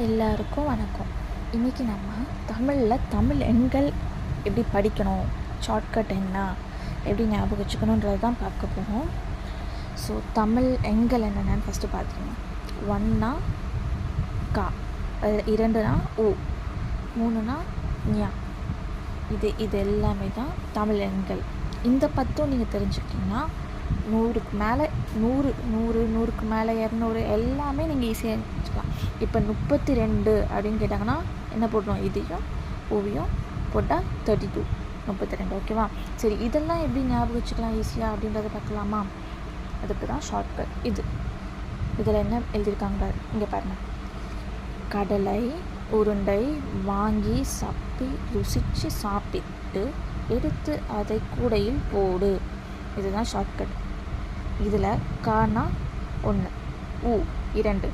எல்லாருக்கும் வணக்கம். இன்றைக்கி நம்ம தமிழில் தமிழ் எண்கள் எப்படி படிக்கணும், ஷார்ட்கட் என்ன, எப்படி ஞாபகம் வச்சுக்கணுன்றது தான் பார்க்க போகிறோம். ஸோ தமிழ் எண்கள் என்னென்னு ஃபஸ்ட்டு பார்த்துக்கணும். 1னா கா, 2னா ஊ, 3னா ஞா. இது எல்லாமே தான் தமிழ் எண்கள். இந்த 10 நீங்கள் தெரிஞ்சுக்கிட்டிங்கன்னா 100க்கு மேலே 100க்கு மேலே 200 எல்லாமே நீங்கள் ஈஸியாக வச்சுக்கலாம். இப்போ 32 அப்படின்னு கேட்டாங்கன்னா என்ன போடுறோம், இதையும் ஓவியம் போட்டால் 32, 32. ஓகேவா? சரி, இதெல்லாம் எப்படி ஞாபகம் வச்சுக்கலாம் ஈஸியாக அப்படின்றத பார்க்கலாமா? அதுக்கு தான் ஷார்ட்கட். இதில் என்ன எழுதியிருக்காங்க இங்கே பாருங்கள். கடலை உருண்டை வாங்கி சப்பி ருசித்து சாப்பிட்டு எடுத்து அதை கூடையில் போடு. இதுதான் ஷார்ட்கட். இதில் கானா 1, ஊ 2,